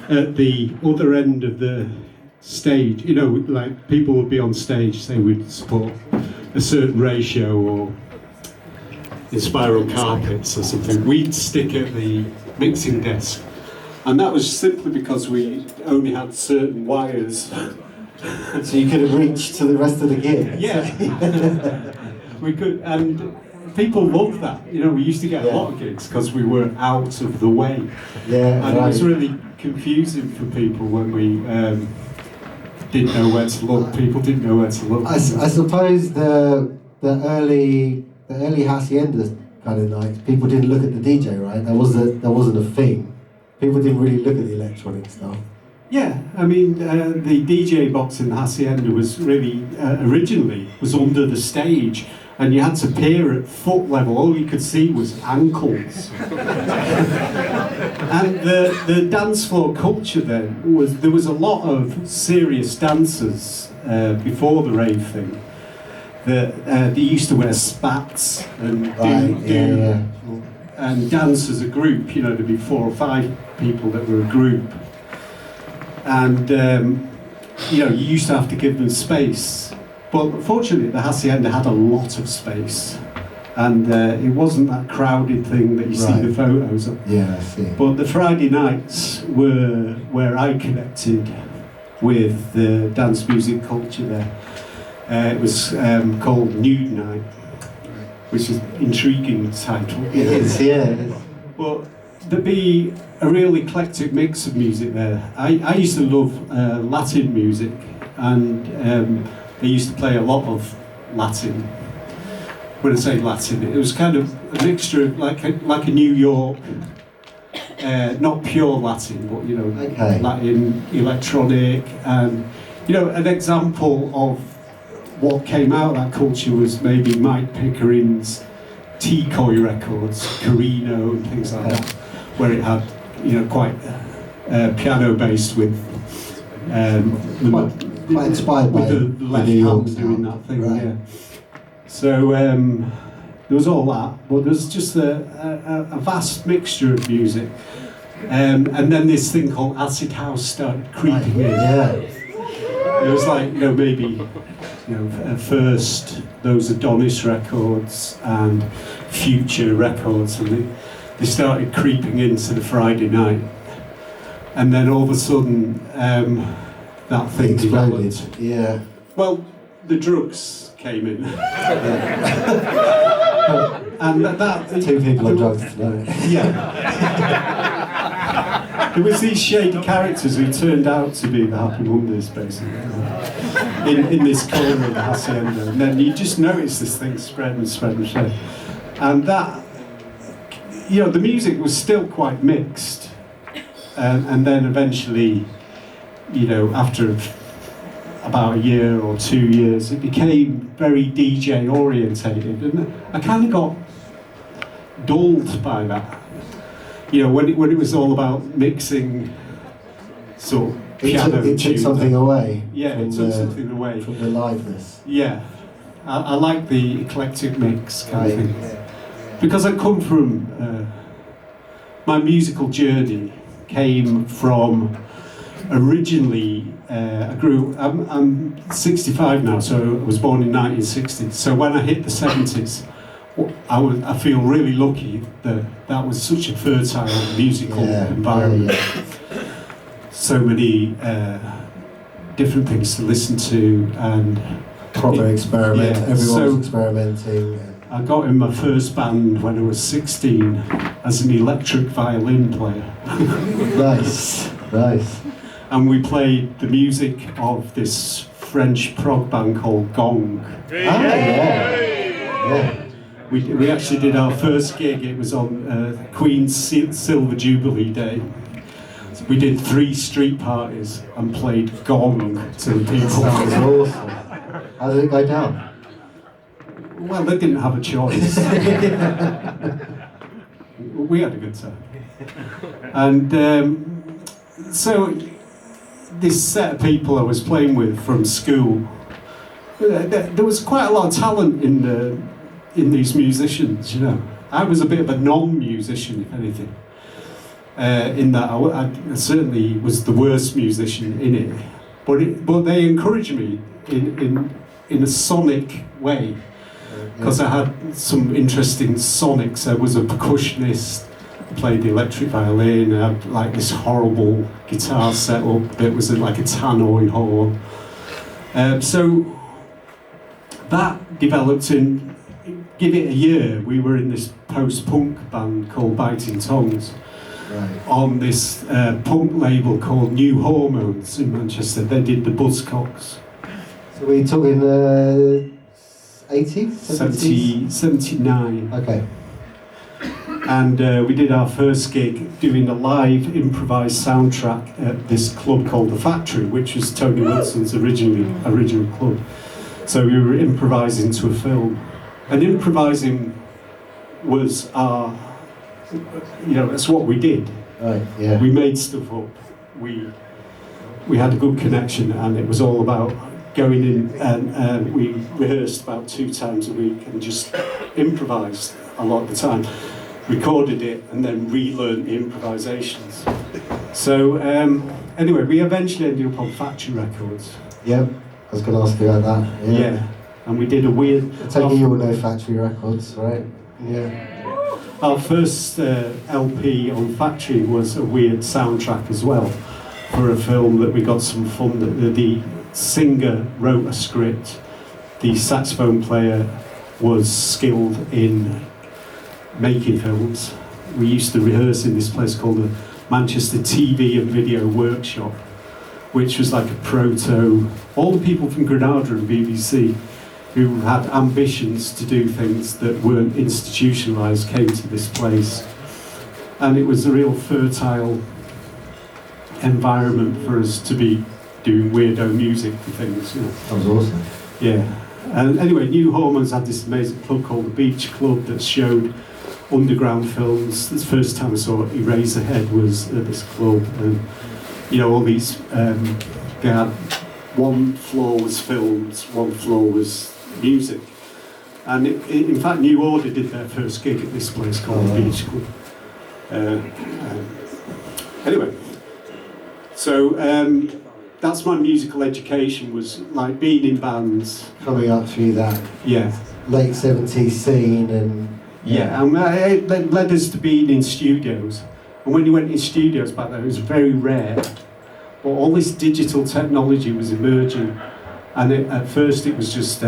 at the other end of the stage, you know, like people would be on stage, say we'd support a certain ratio or in spiral carpets or something, we'd stick at the mixing desk. And that was simply because we only had certain wires. So you could have reached to the rest of the gear. Yeah. We could, and people loved that. You know, we used to get a lot of gigs because we were out of the way. Yeah, and it was really confusing for people when we didn't know where to look. People didn't know where to look. I suppose the early Hacienda kind of nights, people didn't look at the DJ, right? That wasn't a thing. People didn't really look at the electronic stuff. Yeah, I mean, the DJ box in the Hacienda was really, originally, was under the stage, and you had to peer at foot level. All you could see was ankles. And the dance floor culture then there was a lot of serious dancers before the rave thing. They used to wear spats and and dance as a group. You know, there'd be 4 or 5 people that were a group. And, you know, you used to have to give them space. But fortunately, the Hacienda had a lot of space. And it wasn't that crowded thing that you see the photos of. Yeah, I see. But the Friday nights were where I connected with the dance music culture there. It was called Nude Night, which is an intriguing title. It is, yeah. It is. But there'd be a real eclectic mix of music there. I used to love Latin music, and they used to play a lot of Latin. When I say Latin, it was kind of a mixture of like a New York, not pure Latin, but you know, Latin, electronic, and you know, an example of what came out of that culture was maybe Mike Pickering's T-Coy records, Carino and things like that, where it had, you know, quite piano based with quite inspired by the left hand doing that thing. Right. Yeah. So there was all that, but there was just a vast mixture of music, and then this thing called acid house started creeping in. Yeah. It was like, you know, maybe, you know, at first those Adonis records and Future records, and they started creeping into the Friday night, and then all of a sudden that thing developed. Yeah. Well, the drugs came in. And that 2 people on drugs tonight. Yeah. There was these shady characters who turned out to be the Happy Mondays, basically, in this corner of the Hacienda. And then you just notice this thing spread and spread and spread. And that, you know, the music was still quite mixed. And then eventually, you know, after about a year or 2 years, it became very DJ orientated, and I kind of got dulled by that. You know, when it was all about mixing sort of piano. It took something away. Yeah, it took something away from the liveness. Yeah, I like the eclectic mix kind of thing, because I come from my musical journey came from originally. I'm 65 now, so I was born in 1960. So when I hit the 70s, I feel really lucky that was such a fertile musical environment. So many different things to listen to, and proper experiment. Everyone was experimenting. I got in my first band when I was 16 as an electric violin player. Nice. And we played the music of this French prog band called Gong. We actually did our first gig. It was on Queen's Silver Jubilee Day. So we did 3 street parties and played Gong to the people. That was awesome. How did it go down? Well, they didn't have a choice. We had a good time. And so this set of people I was playing with from school, there was quite a lot of talent in these musicians, you know. I was a bit of a non-musician, if anything. in that I certainly was the worst musician in it, but they encouraged me in a sonic way, because I had some interesting sonics. I was a percussionist, played the electric violin, I had like this horrible guitar setup that was like a tannoy horn. So that developed in, give it a year, we were in this post-punk band called Biting Tongues. Right. On this punk label called New Hormones in Manchester. They did the Buzzcocks. So we're talking 80s? 79. Okay. And we did our first gig doing a live improvised soundtrack at this club called The Factory, which was Tony Wilson's original club. So we were improvising to a film. And improvising was our, that's what we did. Right, yeah. We made stuff up. We had a good connection, and it was all about going in, and we rehearsed about 2 times a week and just improvised a lot of the time. Recorded it and then relearned the improvisations. So anyway, we eventually ended up on Factory Records. Yep, I was going to ask you about that. Yeah, and we did a weird... I take it you all know Factory Records, right? Yeah. Our first LP on Factory was a weird soundtrack as well for a film that we got some fun. The singer wrote a script, the saxophone player was skilled in making films. We used to rehearse in this place called the Manchester TV and Video Workshop, which was like a proto... All the people from Granada and BBC who had ambitions to do things that weren't institutionalised came to this place, and it was a real fertile environment for us to be doing weirdo music for things. That was awesome. Yeah, and anyway, New Hormones had this amazing club called the Beach Club that showed underground films. The first time I saw Eraserhead was at this club, and all these they had, one floor was films, one floor was music, and in fact New Order did their first gig at this place called the Beach Club. Anyway, so that's my musical education, was like being in bands. Coming up through that late 70s scene and... And it led us to being in studios, and when you went in studios back then it was very rare, but all this digital technology was emerging. And at first it was just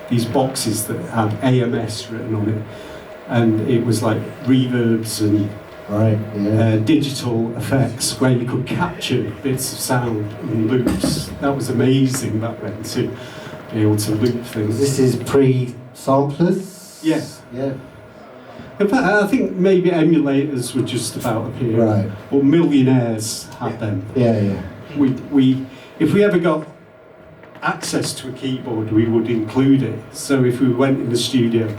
these boxes that had AMS written on it, and it was like reverbs and digital effects where you could capture bits of sound in loops. That was amazing back then, to be able to loop things. This is pre-samplers? Yes. Yeah. In fact, I think maybe emulators were just about appearing. Right. Or Millionaires had them. Yeah. If we ever got access to a keyboard, we would include it. So if we went in the studio,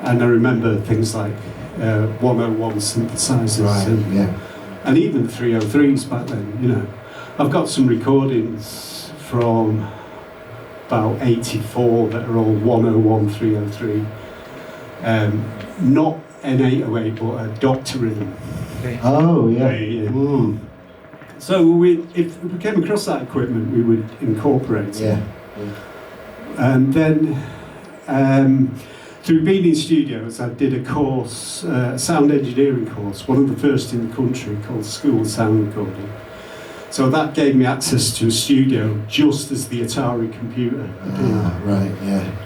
and I remember things like 101 synthesizers, and even 303s back then. I've got some recordings from about 84 that are all 101, 303. Not N808, but a Doctor rhythm. Oh yeah. Mm. So if we came across that equipment, we would incorporate it. And then through being in studios, I did a course, a sound engineering course, one of the first in the country, called School of Sound Recording. So that gave me access to a studio just as the Atari computer appeared.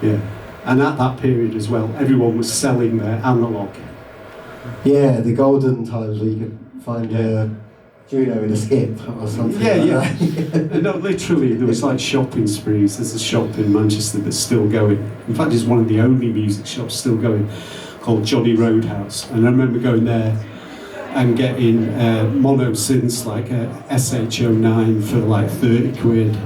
Yeah. And at that period as well, everyone was selling their analogue. Yeah, the golden times where you could find a Juno in a skip or something. No, literally, there was like shopping sprees. There's a shop in Manchester that's still going. In fact, it's one of the only music shops still going, called Johnny Roadhouse. And I remember going there and getting mono synths like a SH09 for like 30 quid.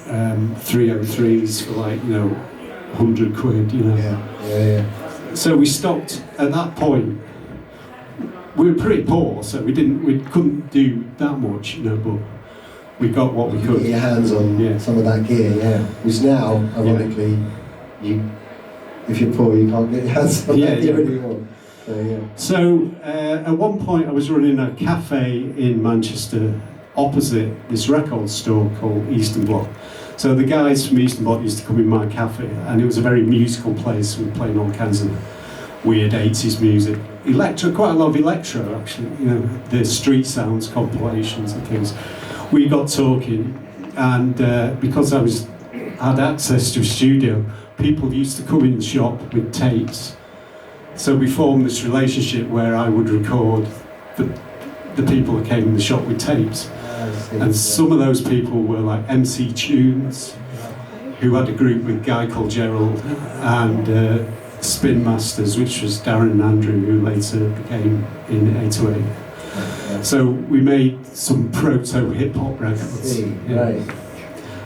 303s for like 100 quid. So we stopped at that point. We were pretty poor, so we couldn't do that much, but we got what we could. Get your hands on some of that gear, which now, ironically, if you're poor, you can't get your hands on that gear anymore. So at one point I was running a cafe in Manchester opposite this record store called Eastern Bloc. So the guys from Eastern Bloc used to come in my cafe, and it was a very musical place. We were playing all kinds of weird 80s music. Electro, quite a lot of electro actually, you know, the Street Sounds compilations and things. We got talking, and because I had access to a studio, people used to come in the shop with tapes. So we formed this relationship where I would record the people that came in the shop with tapes. And some of those people were like MC Tunes, who had a group with a guy called Gerald, and Spin Masters, which was Darren and Andrew, who later became in 808. So we made some proto hip hop records. Right.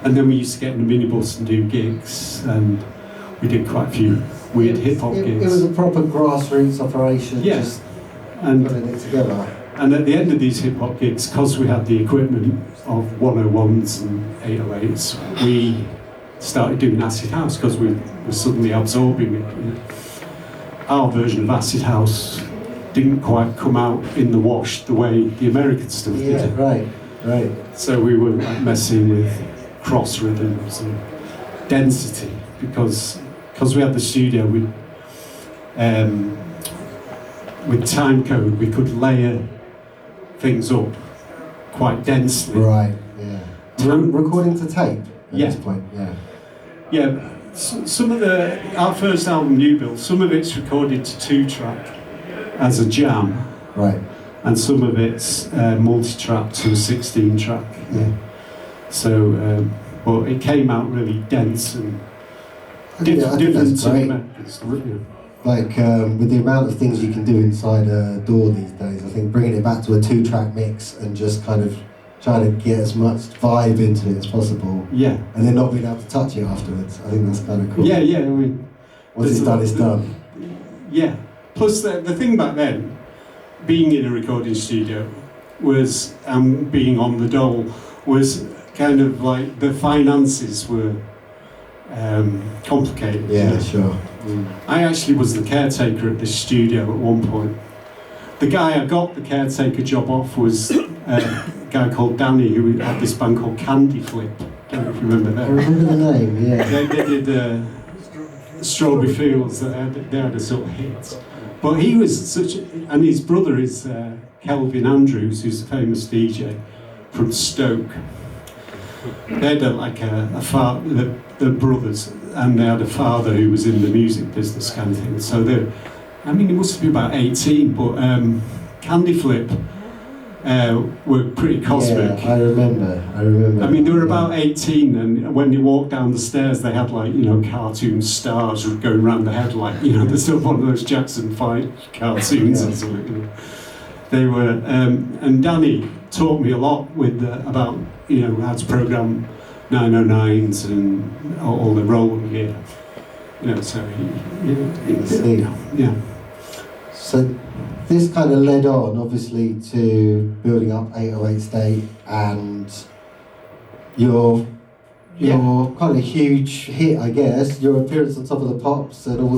And then we used to get in the minibus and do gigs, and we did quite a few weird hip hop gigs. It was a proper grassroots operation, just and putting it together. And at the end of these hip hop gigs, because we had the equipment of 101s and 808s, we started doing acid house because we were suddenly absorbing it. You know. Our version of acid house didn't quite come out in the wash the way the American stuff did. Yeah, right. So we were like messing with cross rhythms and density because we had the studio with time code, we could layer things up quite densely. Right, yeah. Recording to tape at Yeah. this point, yeah. Yeah, some of our first album, New Build, some of it's recorded to 2-track as a jam. Right. And some of it's multi-track to a 16-track. Yeah. So, but it came out really dense and I think different that's great. methods. Like with the amount of things you can do inside a DAW these days, I think bringing it back to a 2-track mix and just kind of trying to get as much vibe into it as possible. Yeah. And then not being able to touch it afterwards. I think that's kind of cool. Yeah, I mean, once it's done, it's done. Yeah. Plus, the thing back then, being in a recording studio was, being on the dole, was kind of like the finances were complicated. Yeah, you know? sure. I actually was the caretaker at this studio at one point. The guy I got the caretaker job off was a guy called Danny, who had this band called Candy Flip. I don't know if you remember that. I remember the name, yeah. They did Strawberry Fields, they had a sort of hit. But he was and his brother is Kelvin Andrews, who's a famous DJ from Stoke. They had the brothers, and they had a father who was in the music business kind of thing. So he must be about 18, but Candy Flip were pretty cosmic. Yeah, I remember. I mean, they were about 18, and when they walked down the stairs, they had cartoon stars going around the head, there's still one of those Jackson 5 cartoons or something. You know. They were, and Danny taught me a lot about how to program 909s and all the rolling gear. So yeah. So this kind of led on, obviously, to building up 808 State and your kind of huge hit, I guess. Your appearance on Top of the Pops and all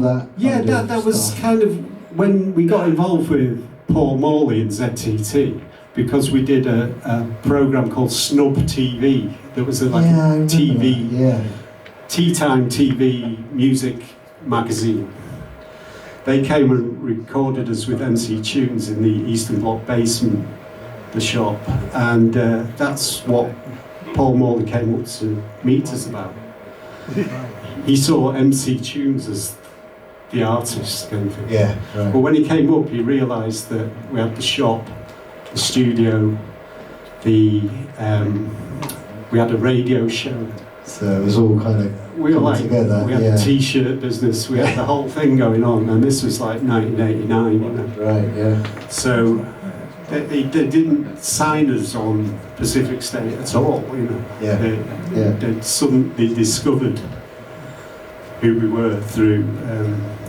that. Yeah, that was kind of when we got involved with Paul Morley and ZTT, because we did a program called Snub TV. That was a TV, tea time TV music magazine. They came and recorded us with MC Tunes in the Eastern Bloc basement, the shop, and that's what Paul Morley came up to meet us about. He saw MC Tunes as the artist kind of thing. Yeah, right. But when he came up, he realised that we had the shop, the studio, we had a radio show. So it was all kind of together. We had the T-shirt business, we had the whole thing going on, and this was like 1989, Right, yeah. So they didn't sign us on Pacific State at all, Yeah. They discovered who we were through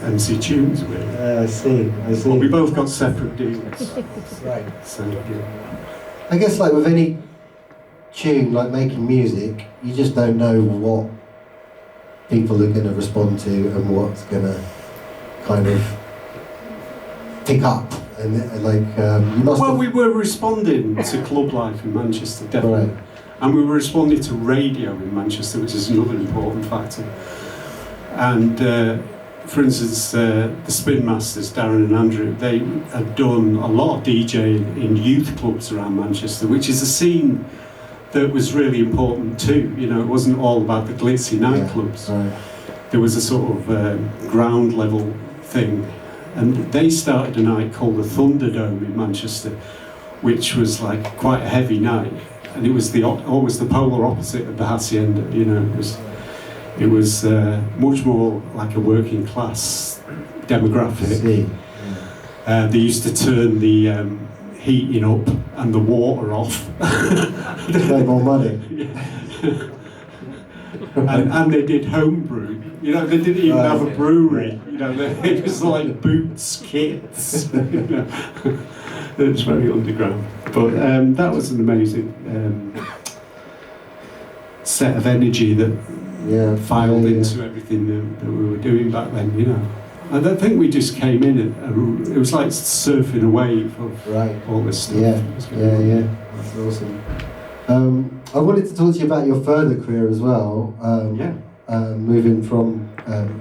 MC Tunes, really. I see. But we both got separate deals. Right. So, yeah. I guess like with any tune, like making music, you just don't know what people are going to respond to and what's going to kind of pick up? And like you must. Well, have... we were responding to club life in Manchester, definitely. Right. And we were responding to radio in Manchester, which is another important factor. And for instance, the Spin Masters, Darren and Andrew, they had done a lot of DJing in youth clubs around Manchester, which is a scene that was really important too. You know, it wasn't all about the glitzy nightclubs. Yeah, right. There was a sort of ground level thing. And they started a night called the Thunderdome in Manchester, which was like quite a heavy night. And it was almost the polar opposite of the Hacienda, you know. It was much more like a working class demographic. They used to turn the heating up and the water off. Make more money. and they did homebrew. You know, they didn't even have a brewery. You know, it was like Boots kits. You know. It was very underground. But that was an amazing set of energy that filed into everything that we were doing back then, you know. I don't think we just came in, it was like surfing a wave of all this stuff. Yeah, that's awesome. I wanted to talk to you about your further career as well, moving from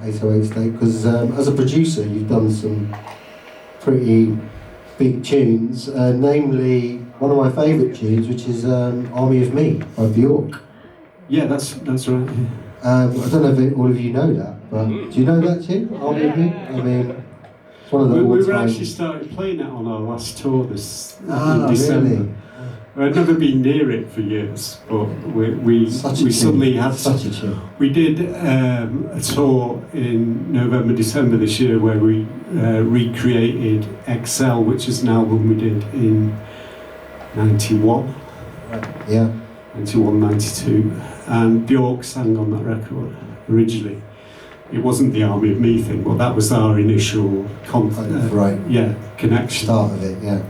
808 State, because as a producer you've done some pretty big tunes, namely one of my favourite tunes, which is Army of Me by Björk. Yeah, that's right. I don't know if all of you know that, but do you know that tune, Army of Me? I mean, it's one of the we were actually started playing it on our last tour in December. Really? I'd never been near it for years, but we suddenly had such a tune. We did a tour in November, December this year where we recreated Excel, which is an album we did in 91. Yeah. 91, 92. And Björk sang on that record originally. It wasn't the Army of Me thing, but that was our initial connection. Start of it, yeah.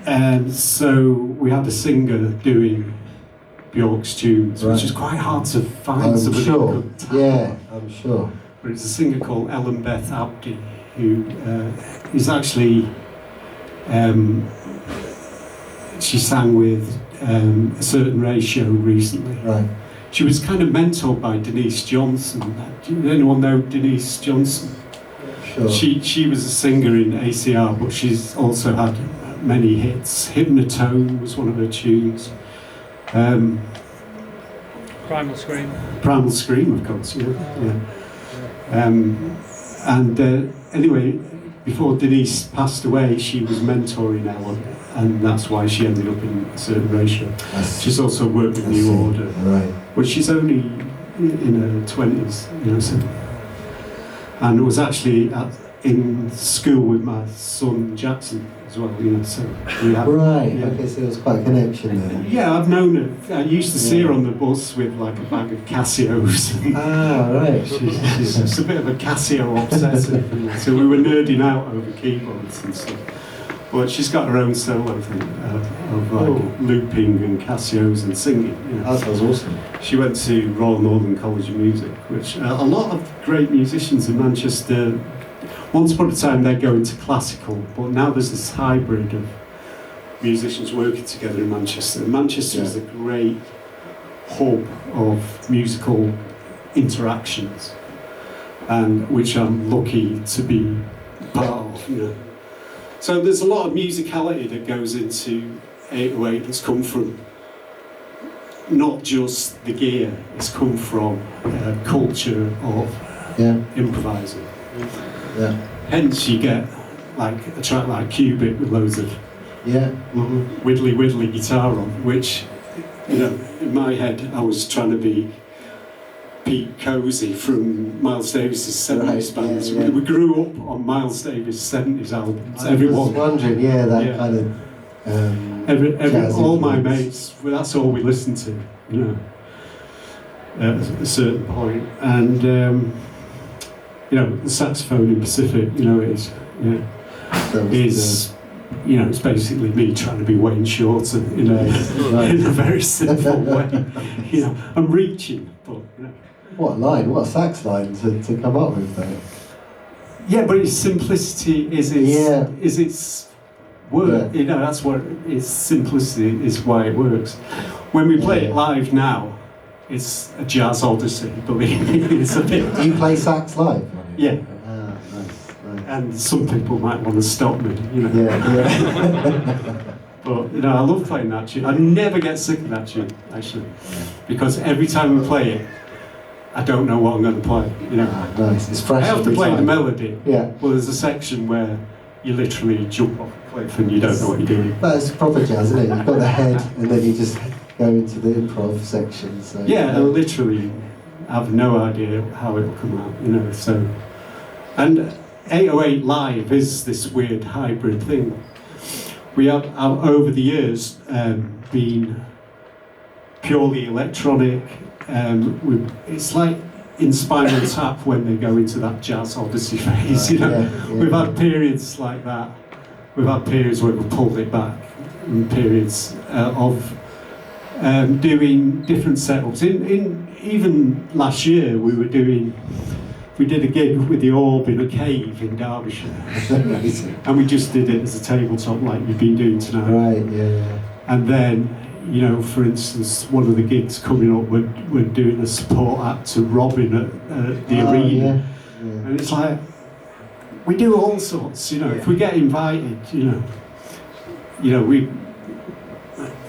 And so we had a singer doing Björk's tunes, which is quite hard to find. I'm sure. Yeah, I'm sure. But it's a singer called Ellen Beth Abdi, who is actually she sang with a certain ratio recently. Right. She was kind of mentored by Denise Johnson. Do anyone know Denise Johnson? Sure. She was a singer in ACR, but she's also had many hits. Hypnotone was one of her tunes. Primal Scream. Primal Scream, of course, yeah. Anyway, before Denise passed away, she was mentoring Ellen, and that's why she ended up in a certain ratio. She's also worked with New Order, right. but she's only in her 20s, you know. So, and was actually in school with my son Jackson as well, you know. So we have, Okay, so there was quite a connection there. Yeah, I've known her. I used to see her on the bus with like a bag of Casios. Right. She's a bit of a Casio obsessive. You know, so we were nerding out over keyboards and stuff. But she's got her own solo thing of like looping and Casios and singing. You know. That sounds awesome. She went to Royal Northern College of Music, which a lot of great musicians in Manchester. Once upon a time they'd go into classical, but now there's this hybrid of musicians working together in Manchester. Manchester is a great hub of musical interactions, and which I'm lucky to be part of. You know. So there's a lot of musicality that goes into 808 that's come from not just the gear, it's come from a culture of improvising. Yeah. Hence you get like a track like Cubit with loads of widdly guitar on, which, you know, in my head I was trying to be Pete Cozy from Miles Davis's 70s bands. Yeah. We grew up on Miles Davis' 70s albums. I was wondering, kind of all my mates, well, that's all we listened to, you know, at a certain point. And you know, the saxophone in Pacific, you know, is you know, it's basically me trying to be Wayne Shorter in a very simple way. You know, I'm reaching, but you know. What a line! What a sax line to come up with, though. Yeah, but its simplicity is its work. Yeah. You know, that's what its simplicity is why it works. When we play it live now, it's a jazz odyssey. Believe me, it's a bit. Do you play sax live? Yeah. Ah, nice. And some people might want to stop me, you know. Yeah. But you know, I love playing that tune. I never get sick of that tune, actually, because every time we play it, I don't know what I'm going to play. You know. Nice. It's fresh. I have to play the melody. Yeah. Well, there's a section where you literally jump off a cliff and you don't know what you're doing. That's proper jazz, isn't it? You've got the head, and then you just go into the improv section. So yeah, I literally have no idea how it'll come out. You know. So, and 808 Live is this weird hybrid thing. We have over the years been purely electronic. It's like in Spinal Tap when they go into that jazz odyssey phase. You know, we've had periods like that. We've had periods where we've pulled it back, and periods of doing different setups. In even last year, we did a gig with the Orb in a cave in Derbyshire, and we just did it as a tabletop like you've been doing tonight. Right. Yeah. And then, you know, for instance, one of the gigs coming up, we're doing a support act to Robin at the arena, and it's like we do all sorts. You know, if we get invited, you know,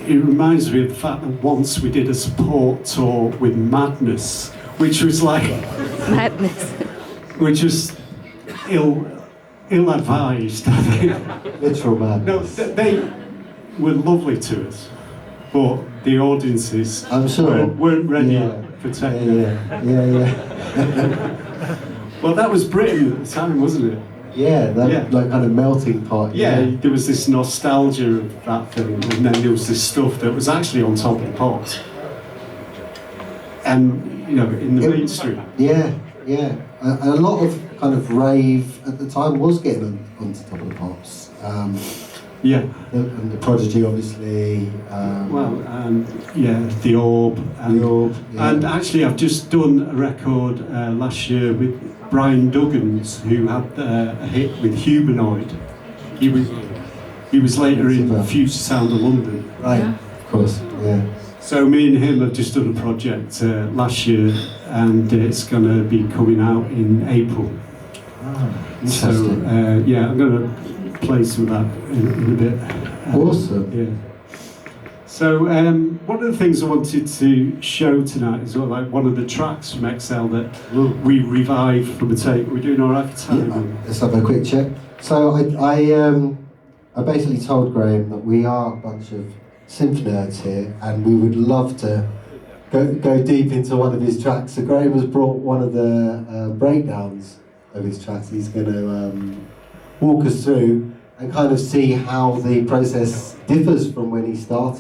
it reminds me of the fact that once we did a support tour with Madness, which was like Madness. Which was ill-advised, I think. Literal madness. No, they were lovely to us, but the audiences I'm sure weren't ready for techno. Yeah. Well, that was Britain at the time, wasn't it? Yeah, like kind of melting pot. Yeah, there was this nostalgia of that thing, and then there was this stuff that was actually on top of the pops. And, you know, in the mainstream. Yeah. A lot of kind of rave at the time was getting onto top of the pops. And the Prodigy, obviously. The Orb. Yeah. And actually, I've just done a record last year with Brian Duggins, who had a hit with Humanoid. He was later in Future Sound of London. Right, of course, yeah. So me and him have just done a project last year, and it's going to be coming out in April. Interesting. So I'm going to play some of that in a bit. Awesome. Yeah. So one of the things I wanted to show tonight is like one of the tracks from XL that we revived from a tape. We're doing all right for time. Yeah, let's have a quick check. So I basically told Graham that we are a bunch of synth nerds here, and we would love to go deep into one of his tracks. So Graham has brought one of the breakdowns of his tracks. He's going to walk us through and kind of see how the process differs from when he started.